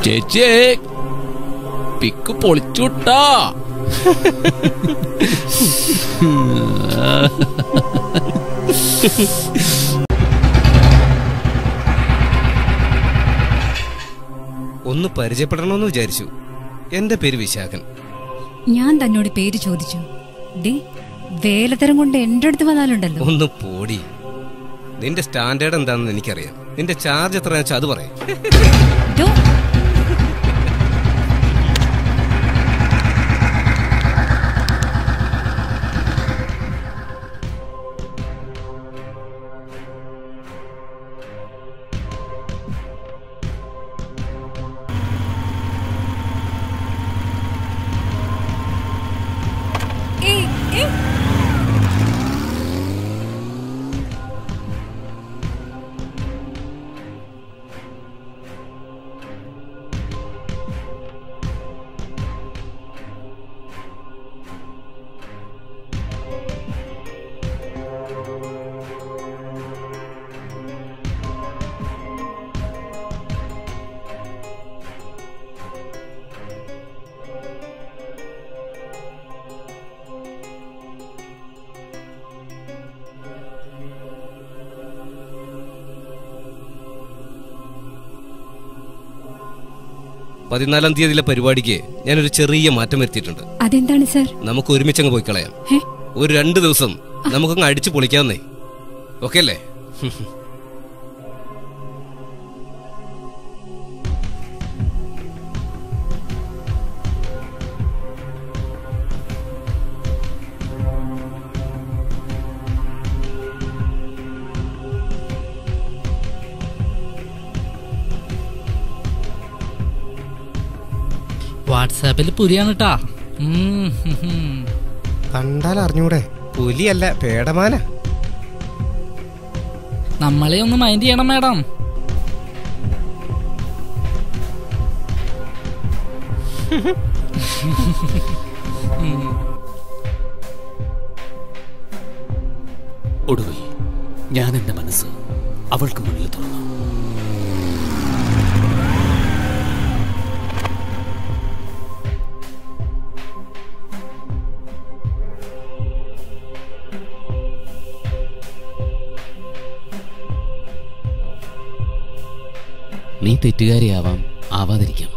ചേച്ചേ പിക്ക് പൊളിച്ചുട്ടാ. ഒന്ന് പരിചയപ്പെടണമെന്ന് വിചാരിച്ചു. എന്റെ പേര് വിശാഖൻ. ഞാൻ തന്നോട് പേര് ചോദിച്ചു. വേലത്തരം കൊണ്ട് എന്റെ അടുത്ത് വന്നാലുണ്ടല്ലോ. ഒന്ന് പോടി. നിന്റെ സ്റ്റാൻഡേർഡ് എന്താണെന്ന് എനിക്കറിയാം. നിന്റെ ചാർജ് എത്രയാണെന്ന് വെച്ചാൽ അത് പറയാം. പതിനാലാം തീയതിയിലെ പരിപാടിക്ക് ഞാനൊരു ചെറിയ മാറ്റം വരുത്തിയിട്ടുണ്ട്. അതെന്താണ് സർ? നമുക്ക് ഒരുമിച്ചങ്ങ് പോയി കളയാം. ഒരു 2 ദിവസം നമുക്കങ്ങ് അടിച്ചു പൊളിക്കാവുന്നേ. ഓക്കെ അല്ലേ? വാട്സാപ്പിൽ പുലിയാണ് കേട്ടാ. കണ്ടാൽ അറിഞ്ഞൂടെ? പുലിയല്ല, പേടമാന. നമ്മളെ ഒന്ന് മൈൻഡ് ചെയ്യണം മാഡം. ഒടുവിൽ ഞാൻ എന്റെ മനസ്സ് അവൾക്ക് മുന്നിൽ തുറന്നു. നീ തെറ്റുകാരിയാവാം, ആവാതിരിക്കാം.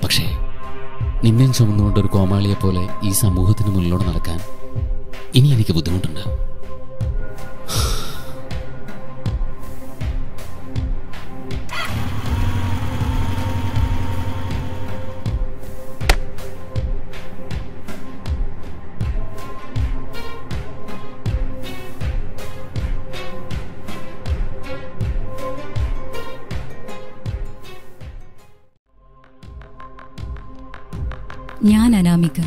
പക്ഷേ നിന്നെയും ചുമന്നുകൊണ്ട് ഒരു കോമാളിയെ പോലെ ഈ സമൂഹത്തിന് മുന്നിലൂടെ നടക്കാൻ ഇനി എനിക്ക് ബുദ്ധിമുട്ടുണ്ട്. ഞാൻ അനാമിക.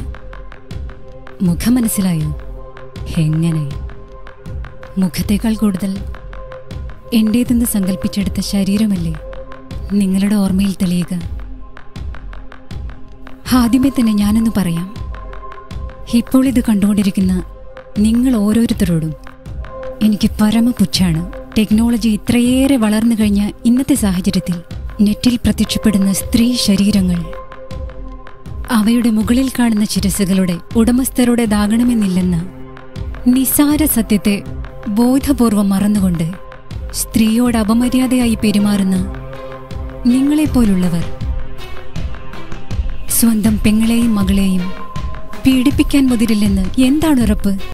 മുഖം മനസ്സിലായോ? എങ്ങനെ? മുഖത്തേക്കാൾ കൂടുതൽ എന്റേതെന്ന് സങ്കല്പിച്ചെടുത്ത ശരീരമല്ലേ നിങ്ങളുടെ ഓർമ്മയിൽ തെളിയുക. ആദ്യമേ തന്നെ ഞാനൊന്ന് പറയാം. ഇപ്പോൾ ഇത് കണ്ടുകൊണ്ടിരിക്കുന്ന നിങ്ങൾ ഓരോരുത്തരോടും എനിക്ക് പരമപുച്ഛാണ്. ടെക്നോളജി ഇത്രയേറെ വളർന്നു കഴിഞ്ഞ ഇന്നത്തെ സാഹചര്യത്തിൽ നെറ്റിൽ പ്രത്യക്ഷപ്പെടുന്ന സ്ത്രീ ശരീരങ്ങൾ അവയുടെ മുകളിൽ കാണുന്ന ശിരസ്സുകളുടെ ഉടമസ്ഥരുടേതാകണമെന്നില്ലെന്ന നിസാര സത്യത്തെ ബോധപൂർവം മറന്നുകൊണ്ട് സ്ത്രീയോട് അപമര്യാദയായി പെരുമാറുന്ന നിങ്ങളെപ്പോലുള്ളവർ സ്വന്തം പെങ്ങളെയും മകളെയും പീഡിപ്പിക്കാൻ മുതിരില്ലെന്ന് എന്താണ് ഉറപ്പ്?